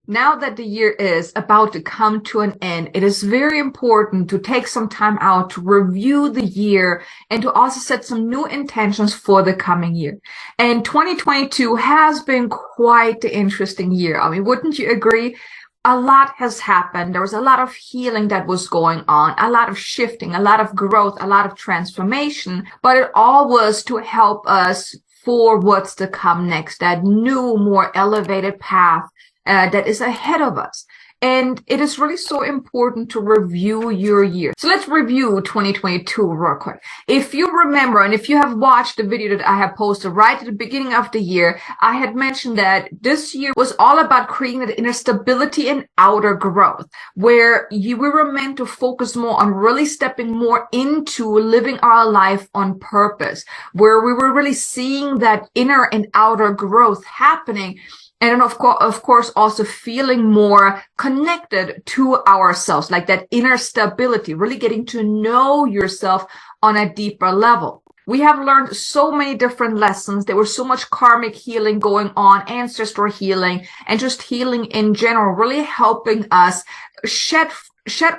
Now that the year is about to come to an end, it is very important to take some time out to review the year and to also set some new intentions for the coming year. And 2022 has been quite the interesting year. I mean, wouldn't you agree? A lot has happened. There was a lot of healing that was going on, a lot of shifting, a lot of growth, a lot of transformation, but it all was to help us for what's to come next, that new, more elevated path that is ahead of us. And it is really so important to review your year. So let's review 2022 real quick. If you remember, and if you have watched the video that I have posted right at the beginning of the year, I had mentioned that this year was all about creating that inner stability and outer growth, where we were meant to focus more on really stepping more into living our life on purpose, where we were really seeing that inner and outer growth happening. And then, of course, also feeling more connected to ourselves, like that inner stability, really getting to know yourself on a deeper level. We have learned so many different lessons. There was so much karmic healing going on, ancestral healing, and just healing in general, really helping us shed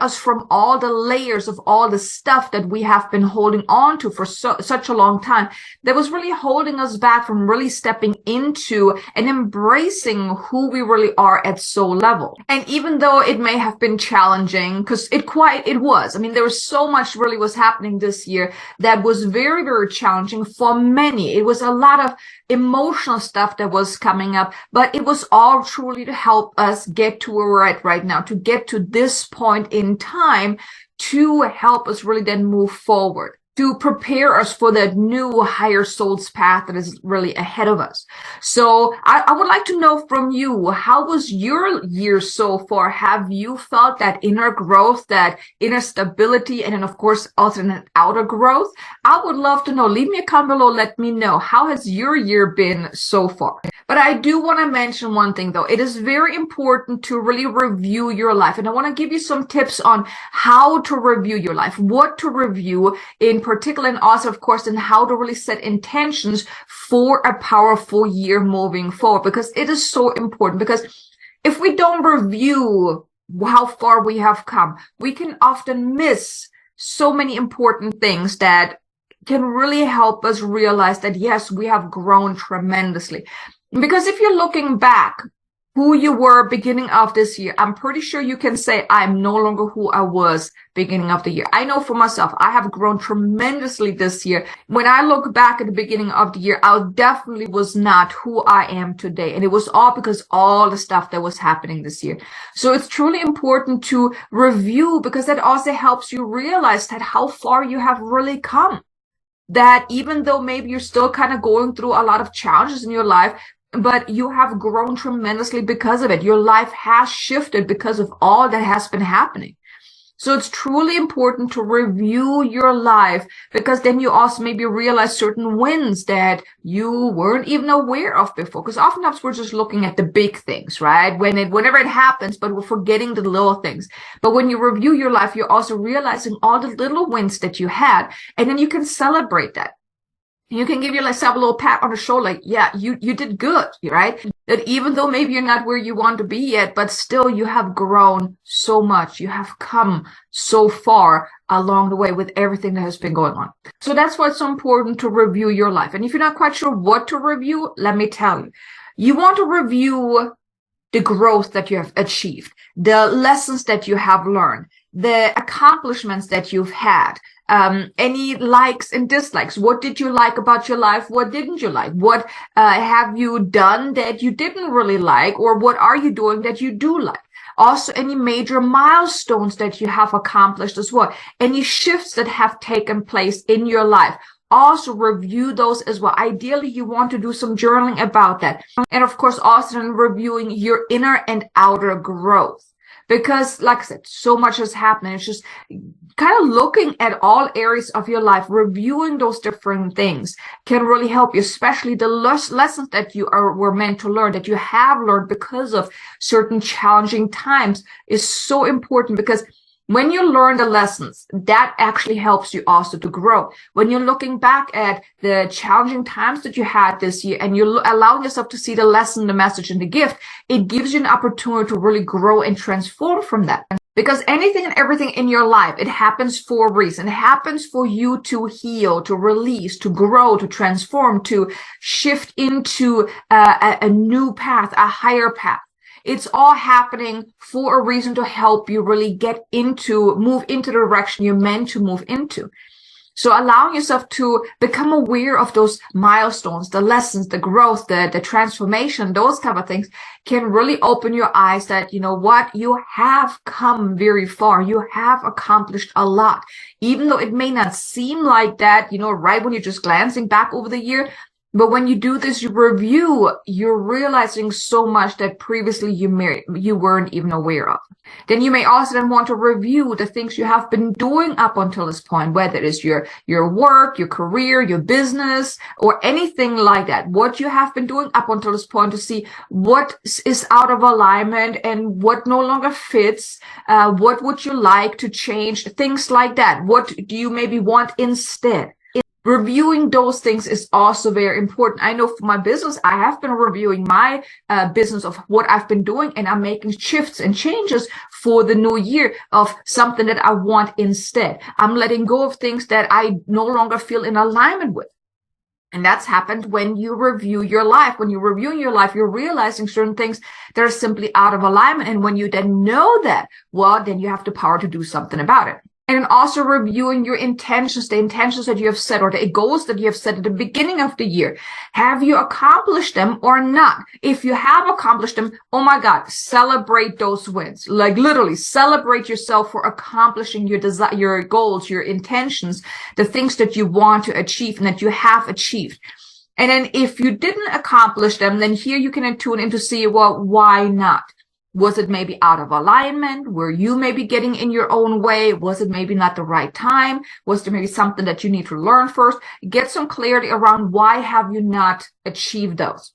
us from all the layers of all the stuff that we have been holding on to for such a long time, that was really holding us back from really stepping into and embracing who we really are at soul level. And even though it may have been challenging, because it was, I mean, there was so much really was happening this year that was very, very challenging for many. It was a lot of emotional stuff that was coming up, but it was all truly to help us get to where we're at right now, to get to this point in time, to help us really then move forward, to prepare us for that new higher soul's path that is really ahead of us. So I would like to know from you, how was your year so far? Have you felt that inner growth, that inner stability, and then of course also an outer growth? I would love to know. Leave me a comment below. Let me know. How has your year been so far? But I do want to mention one thing though. It is very important to really review your life. And I want to give you some tips on how to review your life, what to review in particular, and also of course in how to really set intentions for a powerful year moving forward, because it is so important. Because if we don't review how far we have come, we can often miss so many important things that can really help us realize that yes, we have grown tremendously. Because if you're looking back, who you were beginning of this year, I'm pretty sure you can say, I'm no longer who I was beginning of the year. I know for myself, I have grown tremendously this year. When I look back at the beginning of the year, I definitely was not who I am today. And it was all because all the stuff that was happening this year. So it's truly important to review, because that also helps you realize that how far you have really come. That even though maybe you're still kind of going through a lot of challenges in your life, but you have grown tremendously because of it. Your life has shifted because of all that has been happening. So it's truly important to review your life, because then you also maybe realize certain wins that you weren't even aware of before. Because oftentimes we're just looking at the big things, right? Whenever it happens, but we're forgetting the little things. But when you review your life, you're also realizing all the little wins that you had, and then you can celebrate that. You can give yourself a little pat on the shoulder, like, yeah, you did good, right? That even though maybe you're not where you want to be yet, but still you have grown so much. You have come so far along the way with everything that has been going on. So that's why it's so important to review your life. And if you're not quite sure what to review, let me tell you. You want to review the growth that you have achieved, the lessons that you have learned, the accomplishments that you've had, any likes and dislikes. What did you like about your life? What didn't you like? What have you done that you didn't really like? Or what are you doing that you do like? Also, any major milestones that you have accomplished as well. Any shifts that have taken place in your life. Also review those as well. Ideally, you want to do some journaling about that. And of course, also in reviewing your inner and outer growth. Because, like I said, so much has happened. It's just kind of looking at all areas of your life, reviewing those different things can really help you, especially the lessons that you were meant to learn, that you have learned because of certain challenging times, is so important. Because When you learn the lessons, that actually helps you also to grow. When you're looking back at the challenging times that you had this year and you're allowing yourself to see the lesson, the message, and the gift, it gives you an opportunity to really grow and transform from that. Because anything and everything in your life, it happens for a reason. It happens for you to heal, to release, to grow, to transform, to shift into a new path, a higher path. It's all happening for a reason to help you really move into the direction you're meant to move into. So allowing yourself to become aware of those milestones, the lessons, the growth, the transformation, those type of things can really open your eyes that, you know what, you have come very far. You have accomplished a lot. Even though it may not seem like that, you know, right when you're just glancing back over the year. But when you do this, you review, you're realizing so much that previously you weren't even aware of. Then you may also then want to review the things you have been doing up until this point, whether it is your work, your career, your business, or anything like that. What you have been doing up until this point to see what is out of alignment and what no longer fits. What would you like to change? Things like that. What do you maybe want instead? Reviewing those things is also very important. I know for my business, I have been reviewing my business of what I've been doing, and I'm making shifts and changes for the new year of something that I want instead. I'm letting go of things that I no longer feel in alignment with. And that's happened when you review your life. When you're reviewing your life, you're realizing certain things that are simply out of alignment. And when you then know that, well, then you have the power to do something about it. And also reviewing your intentions, the intentions that you have set or the goals that you have set at the beginning of the year. Have you accomplished them or not? If you have accomplished them, oh my God, celebrate those wins. Like literally celebrate yourself for accomplishing your goals, your intentions, the things that you want to achieve and that you have achieved. And then if you didn't accomplish them, then here you can tune in to see, well, why not? Was it maybe out of alignment? Were you maybe getting in your own way? Was it maybe not the right time? Was there maybe something that you need to learn first? Get some clarity around why have you not achieved those?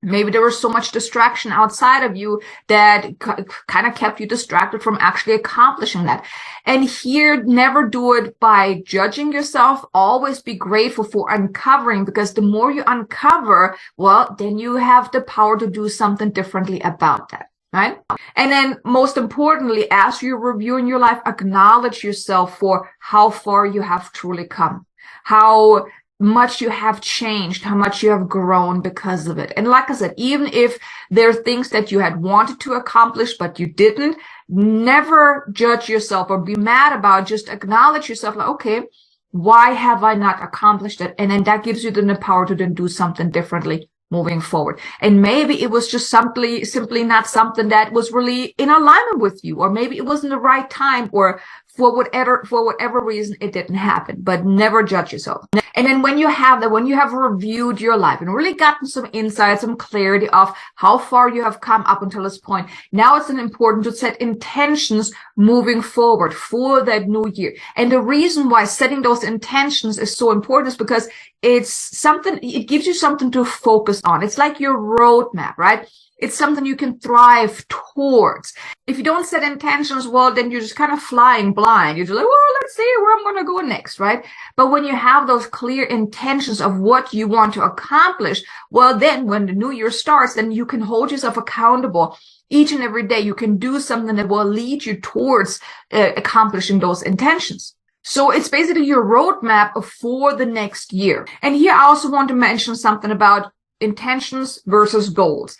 Maybe there was so much distraction outside of you that kind of kept you distracted from actually accomplishing that. And here, never do it by judging yourself. Always be grateful for uncovering, because the more you uncover, well, then you have the power to do something differently about that. Right? And then most importantly, as you're reviewing your life, acknowledge yourself for how far you have truly come, how much you have changed, how much you have grown because of it. And like I said, even if there are things that you had wanted to accomplish, but you didn't, never judge yourself or be mad about it. Just acknowledge yourself like, okay, why have I not accomplished it? And then that gives you the power to then do something differently moving forward. And maybe it was just simply not something that was really in alignment with you, or maybe it wasn't the right time, or for whatever reason it didn't happen. But never judge yourself. And then when you have reviewed your life and really gotten some insight, some clarity of how far you have come up until this point, now it's important to set intentions moving forward for that new year. And the reason why setting those intentions is so important is because it gives you something to focus on. It's like your roadmap, right? It's something you can thrive towards. If you don't set intentions, well, then you're just kind of flying blind. You're just like, well, let's see where I'm going to go next, right? But when you have those clear intentions of what you want to accomplish, well, then when the new year starts, then you can hold yourself accountable. Each and every day, you can do something that will lead you towards accomplishing those intentions. So it's basically your roadmap for the next year. And here I also want to mention something about intentions versus goals.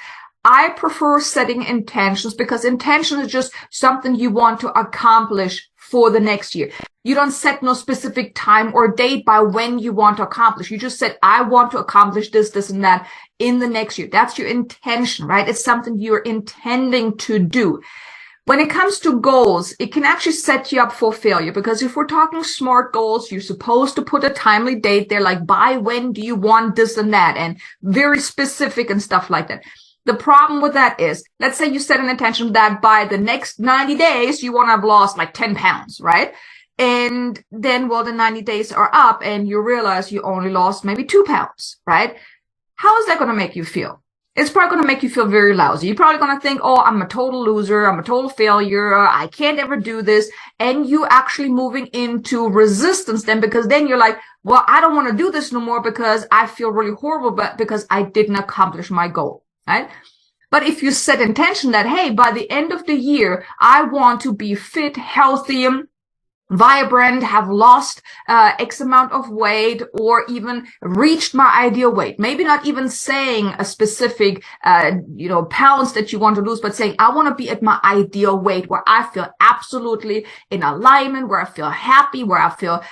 I prefer setting intentions because intention is just something you want to accomplish for the next year. You don't set no specific time or date by when you want to accomplish. You just said, I want to accomplish this, this, and that in the next year. That's your intention, right? It's something you're intending to do. When it comes to goals, it can actually set you up for failure, because if we're talking SMART goals, you're supposed to put a timely date there, like by when do you want this and that, and very specific and stuff like that. The problem with that is, let's say you set an intention that by the next 90 days, you want to have lost like 10 pounds, right? And then, well, the 90 days are up and you realize you only lost maybe 2 pounds, right? How is that going to make you feel? it's probably going to make you feel very lousy. You're probably going to think, oh, I'm a total loser. I'm a total failure. I can't ever do this. And you actually moving into resistance then, because then you're like, well, I don't want to do this no more because I feel really horrible, but because I didn't accomplish my goal, right? But if you set intention that, hey, by the end of the year, I want to be fit, healthy, vibrant, have lost X amount of weight, or even reached my ideal weight. Maybe not even saying a specific, pounds that you want to lose, but saying, I want to be at my ideal weight where I feel absolutely in alignment, where I feel happy, where I feel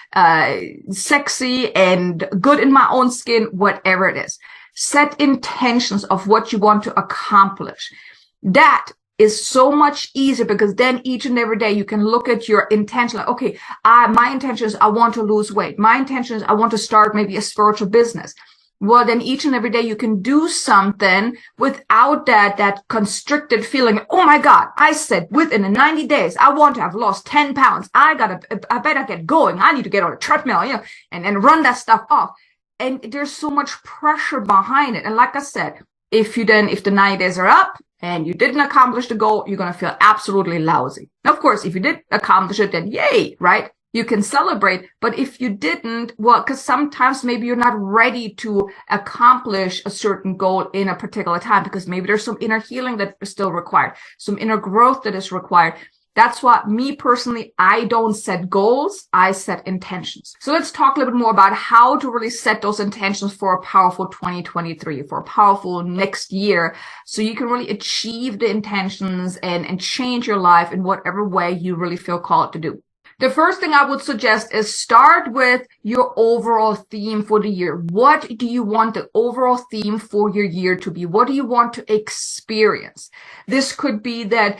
sexy and good in my own skin, whatever it is. Set intentions of what you want to accomplish. That is so much easier, because then each and every day you can look at your intention like, okay, my intention is I want to lose weight. My intention is I want to start maybe a spiritual business. Well, then each and every day you can do something without that constricted feeling. Oh my God, I said within 90 days, I want to have lost 10 pounds. I better get going. I need to get on a treadmill, and run that stuff off. And there's so much pressure behind it. And like I said, if the 90 days are up and you didn't accomplish the goal, you're going to feel absolutely lousy. Of course, if you did accomplish it, then yay, right? You can celebrate. But if you didn't, well, because sometimes maybe you're not ready to accomplish a certain goal in a particular time, because maybe there's some inner healing that is still required, some inner growth that is required. That's why me personally, I don't set goals, I set intentions. So let's talk a little bit more about how to really set those intentions for a powerful 2023, for a powerful next year, so you can really achieve the intentions and change your life in whatever way you really feel called to do. The first thing I would suggest is start with your overall theme for the year. What do you want the overall theme for your year to be? What do you want to experience? This could be that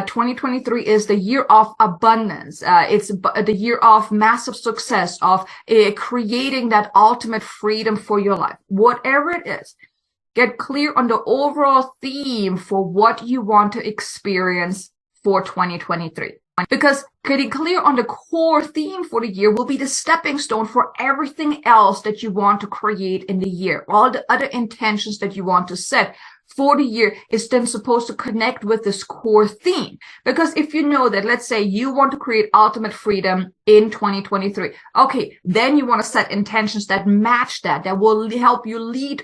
2023 is the year of abundance. It's the year of massive success, of creating that ultimate freedom for your life. Whatever it is, get clear on the overall theme for what you want to experience for 2023. Because getting clear on the core theme for the year will be the stepping stone for everything else that you want to create in the year. All the other intentions that you want to set for the year is then supposed to connect with this core theme. Because if you know that, let's say you want to create ultimate freedom in 2023, okay, then you want to set intentions that match that will help you lead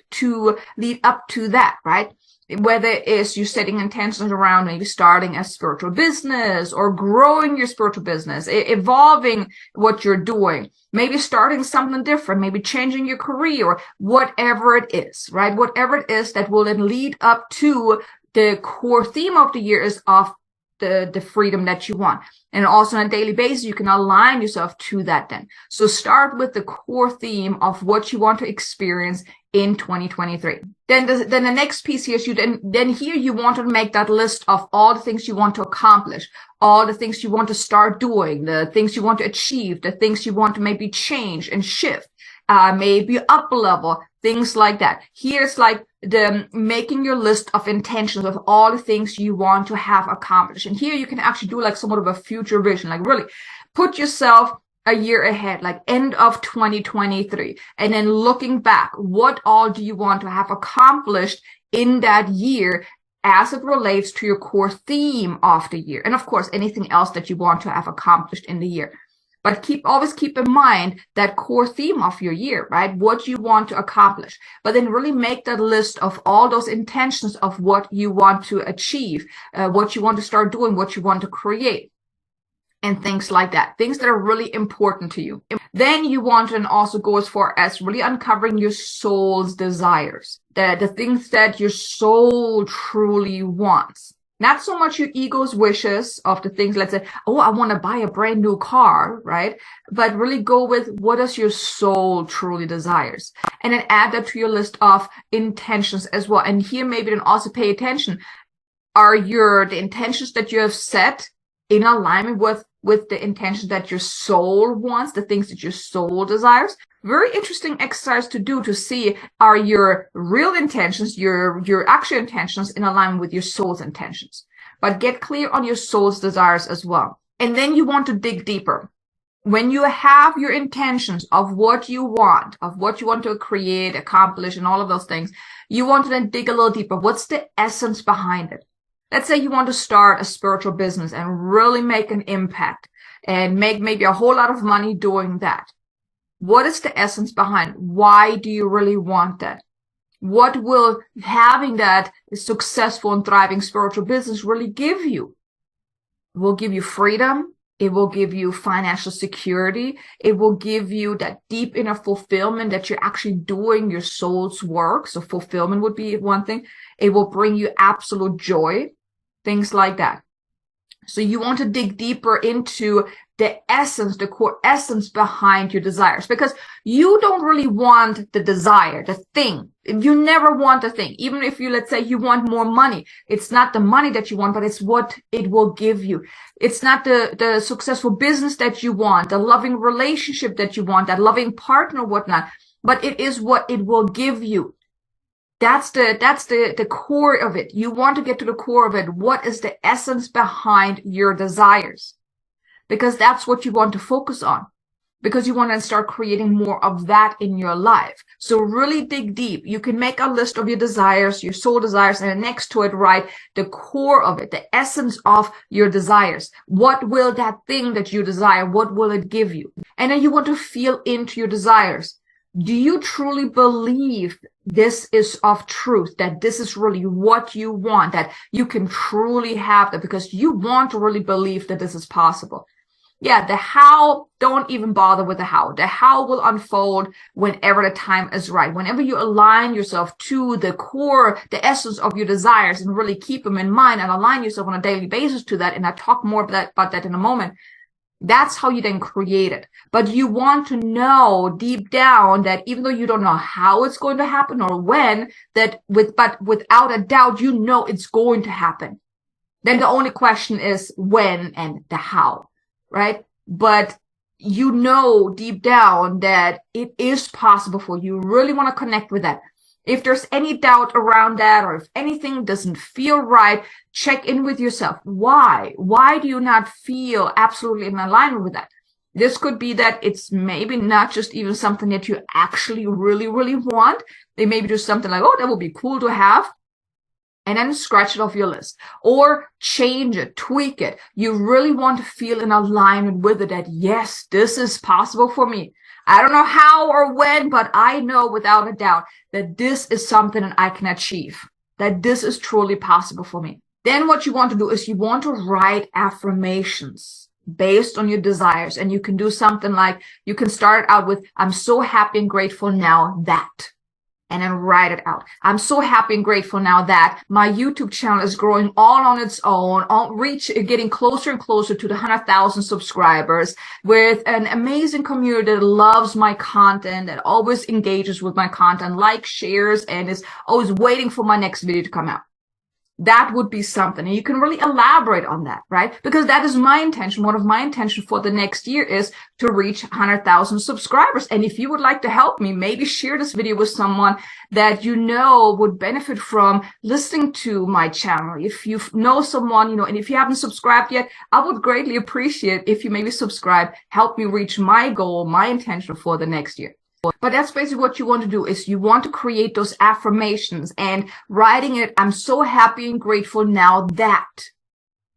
up to that, right? Whether it's you setting intentions around maybe starting a spiritual business or growing your spiritual business, evolving what you're doing, maybe starting something different, maybe changing your career, or whatever it is, right? Whatever it is that will then lead up to the core theme of the year is of the freedom that you want. And also on a daily basis, you can align yourself to that then. So start with the core theme of what you want to experience in 2023. Then the next piece here is then here you want to make that list of all the things you want to accomplish, all the things you want to start doing, the things you want to achieve, the things you want to maybe change and shift, maybe up level, things like that. Here's like the making your list of intentions of all the things you want to have accomplished. And here you can actually do like somewhat of a future vision, like really put yourself a year ahead, like end of 2023, and then looking back, what all do you want to have accomplished in that year as it relates to your core theme of the year, and of course anything else that you want to have accomplished in the year. But always keep in mind that core theme of your year, right? What you want to accomplish. But then really make that list of all those intentions of what you want to achieve, what you want to start doing, what you want to create, and things like that. Things that are really important to you. Then you want to also go as far as really uncovering your soul's desires, the things that your soul truly wants. Not so much your ego's wishes of the things, let's say, oh, I want to buy a brand new car, right? But really go with what does your soul truly desires? And then add that to your list of intentions as well. And here maybe then also pay attention. Are the intentions that you have set in alignment with the intentions that your soul wants, the things that your soul desires? Very interesting exercise to do to see, are your real intentions, your actual intentions in alignment with your soul's intentions? But get clear on your soul's desires as well. And then you want to dig deeper. when you have your intentions of what you want to create, accomplish, and all of those things, you want to then dig a little deeper. What's the essence behind it? Let's say you want to start a spiritual business and really make an impact and make maybe a whole lot of money doing that. What is the essence behind? Why do you really want that? What will having that successful and thriving spiritual business really give you? It will give you freedom. It will give you financial security. It will give you that deep inner fulfillment that you're actually doing your soul's work. So fulfillment would be one thing. It will bring you absolute joy, things like that. So you want to dig deeper into the essence, the core essence behind your desires, because you don't really want the desire, the thing. You never want the thing. Even if you, let's say you want more money, it's not the money that you want, but it's what it will give you. It's not the successful business that you want, the loving relationship that you want, that loving partner, whatnot, but it is what it will give you. That's the core of it. You want to get to the core of it. What is the essence behind your desires? Because that's what you want to focus on, because you want to start creating more of that in your life. So really dig deep. You can make a list of your desires, your soul desires, and next to it, write the core of it, the essence of your desires. What will that thing that you desire, what will it give you? And then you want to feel into your desires. Do you truly believe this is of truth, that this is really what you want, that you can truly have that, because you want to really believe that this is possible? Yeah, the how, don't even bother with the how. The how will unfold whenever the time is right. Whenever you align yourself to the core, the essence of your desires, and really keep them in mind and align yourself on a daily basis to that, and I'll talk more about that in a moment, that's how you then create it. But you want to know deep down that even though you don't know how it's going to happen or when, but without a doubt, you know it's going to happen. Then the only question is when and the how. Right? But you know deep down that it is possible for you. You really want to connect with that. If there's any doubt around that, or if anything doesn't feel right, check in with yourself. Why? Why do you not feel absolutely in alignment with that? This could be that it's maybe not just even something that you actually really, really want. They maybe do something like, oh, that would be cool to have, and then scratch it off your list, or change it, tweak it. You really want to feel in alignment with it, that yes, this is possible for me. I don't know how or when, but I know without a doubt that this is something that I can achieve, that this is truly possible for me. Then what you want to do is you want to write affirmations based on your desires. And you can do something like, you can start out with, I'm so happy and grateful now that, and then write it out. I'm so happy and grateful now that my YouTube channel is growing all on its own, getting closer and closer to the 100,000 subscribers, with an amazing community that loves my content, that always engages with my content, likes, shares, and is always waiting for my next video to come out. That would be something. And you can really elaborate on that, right? Because that is my intention. One of my intentions for the next year is to reach 100,000 subscribers. And if you would like to help me, maybe share this video with someone that you know would benefit from listening to my channel. If you know someone, and if you haven't subscribed yet, I would greatly appreciate if you maybe subscribe, help me reach my goal, my intention for the next year. But that's basically what you want to do, is you want to create those affirmations and writing it, I'm so happy and grateful now that,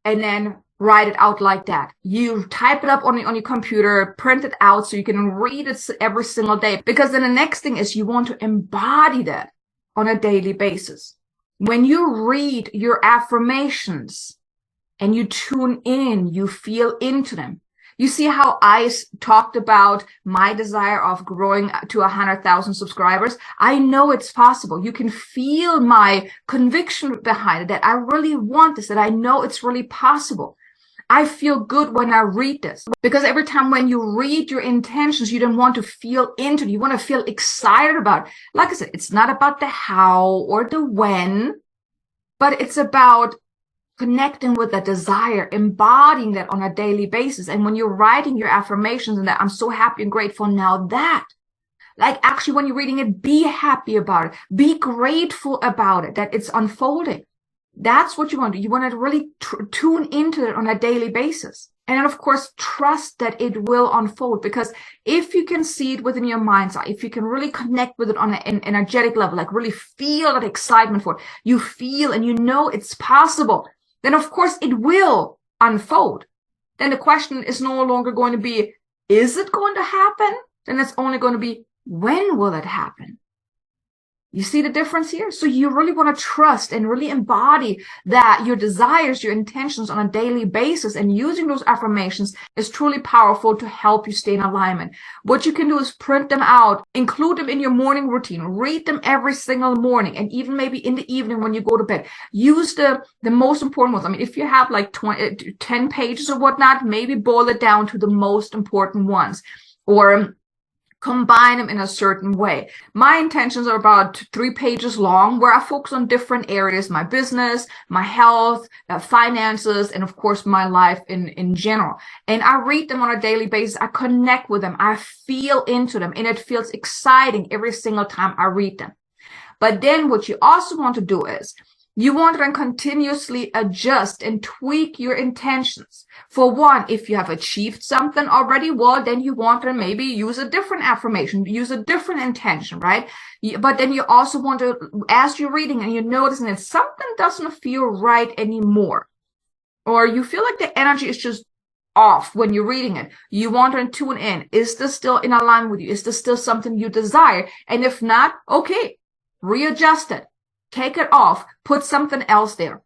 and then write it out like that. You type it up on your computer, print it out so you can read it every single day. Because then the next thing is you want to embody that on a daily basis. When you read your affirmations and you tune in, you feel into them. You see how I talked about my desire of growing to 100,000 subscribers? I know it's possible. You can feel my conviction behind it, that I really want this, that I know it's really possible. I feel good when I read this, because every time when you read your intentions, you don't want to feel into it. You want to feel excited about it. Like I said, it's not about the how or the when, but it's about connecting with that desire, embodying that on a daily basis. And when you're writing your affirmations and that I'm so happy and grateful now that, like actually when you're reading it, be happy about it. Be grateful about it, that it's unfolding. That's what you want to do. You want to really tune into it on a daily basis. And then, of course, trust that it will unfold, because if you can see it within your mind's eye, if you can really connect with it on an energetic level, like really feel that excitement for it, you feel and you know it's possible, then of course it will unfold. Then the question is no longer going to be, is it going to happen? Then it's only going to be, when will it happen? You see the difference here? So you really want to trust and really embody that your desires, your intentions on a daily basis, and using those affirmations is truly powerful to help you stay in alignment. What you can do is print them out, include them in your morning routine, read them every single morning, and even maybe in the evening when you go to bed. Use the most important ones. I mean, if you have like 10 pages or whatnot, maybe boil it down to the most important ones, or combine them in a certain way. My intentions are about 3 pages long, where I focus on different areas: my business, my health, finances, and of course my life in general. And I read them on a daily basis. I connect with them. I feel into them, and it feels exciting every single time I read them. But then what you also want to do is you want to then continuously adjust and tweak your intentions. For one, if you have achieved something already, well, then you want to maybe use a different affirmation, use a different intention, right? But then you also want to, as you're reading and you're noticing that something doesn't feel right anymore, or you feel like the energy is just off when you're reading it, you want to tune in. Is this still in alignment with you? Is this still something you desire? And if not, okay, readjust it. Take it off, put something else there.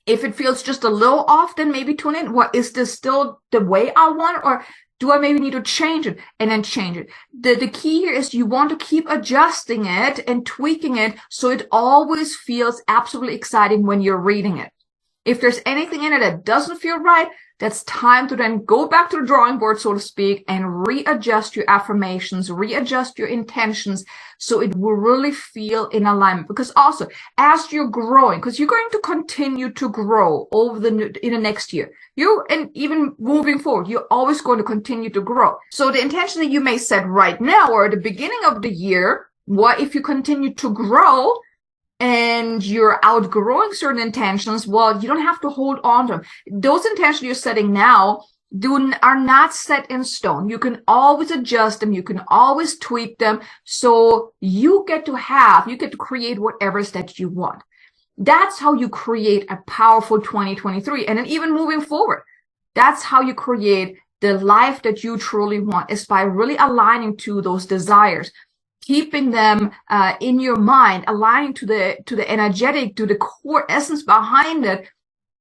If it feels just a little off, then maybe tune in. What, is this still the way I want it, or do I maybe need to change it? And then change it. The key here is you want to keep adjusting it and tweaking it so it always feels absolutely exciting when you're reading it. If there's anything in it that doesn't feel right, that's time to then go back to the drawing board, so to speak, and readjust your affirmations, readjust your intentions, so it will really feel in alignment. Because also, as you're growing, because you're going to continue to grow over in the next year, and even moving forward, you're always going to continue to grow. So the intention that you may set right now or at the beginning of the year, what if you continue to grow and you're outgrowing certain intentions? Well, you don't have to hold on to them. Those intentions you're setting now are not set in stone. You can always adjust them. You can always tweak them. So you get to create whatever it is that you want. That's how you create a powerful 2023. And then even moving forward, that's how you create the life that you truly want, is by really aligning to those desires, keeping them in your mind, aligning to the energetic, to the core essence behind it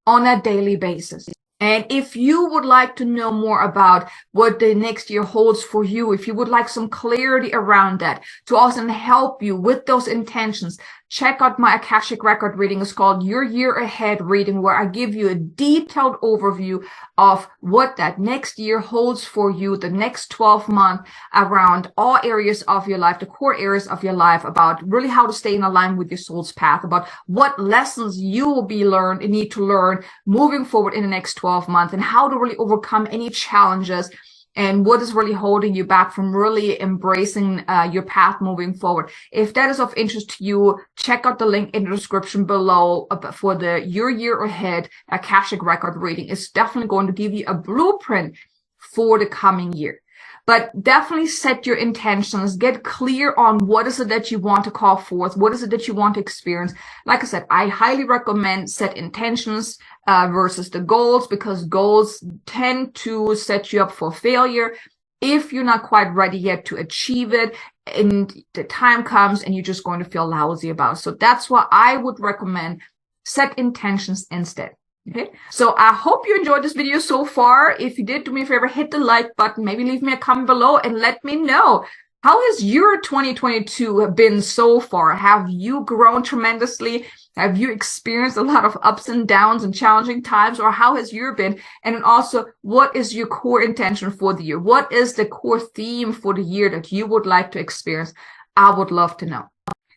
on a daily basis. And if you would like to know more about what the next year holds for you, if you would like some clarity around that, to also help you with those intentions, check out my Akashic Record reading. It's called Your Year Ahead reading, where I give you a detailed overview of what that next year holds for you, the next 12 months, around all areas of your life, the core areas of your life, about really how to stay in alignment with your soul's path, about what lessons you will need to learn moving forward in the next 12 months, and how to really overcome any challenges, and what is really holding you back from really embracing your path moving forward. If that is of interest to you, check out the link in the description below for the Your Year Ahead Akashic Record reading. It's definitely going to give you a blueprint for the coming year. But definitely set your intentions, get clear on what is it that you want to call forth, what is it that you want to experience. Like I said, I highly recommend set intentions versus the goals, because goals tend to set you up for failure if you're not quite ready yet to achieve it, and the time comes and you're just going to feel lousy about it. So that's why I would recommend set intentions instead. Okay, so I hope you enjoyed this video so far. If you did, do me a favor, hit the like button, maybe leave me a comment below and let me know, how has your 2022 been so far? Have you grown tremendously? Have you experienced a lot of ups and downs and challenging times, or how has your been? And then also, what is your core intention for the year? What is the core theme for the year that you would like to experience? I would love to know.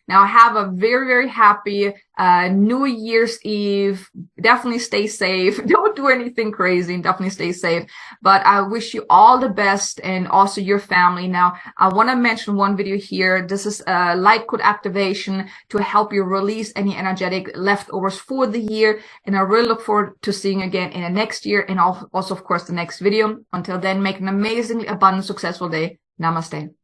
Now, have a very, very happy New Year's Eve. Definitely stay safe. Don't do anything crazy, and definitely stay safe. But I wish you all the best, and also your family. Now, I want to mention one video here. This is a light code activation to help you release any energetic leftovers for the year. And I really look forward to seeing you again in the next year, and also, of course, the next video. Until then, make an amazingly abundant, successful day. Namaste.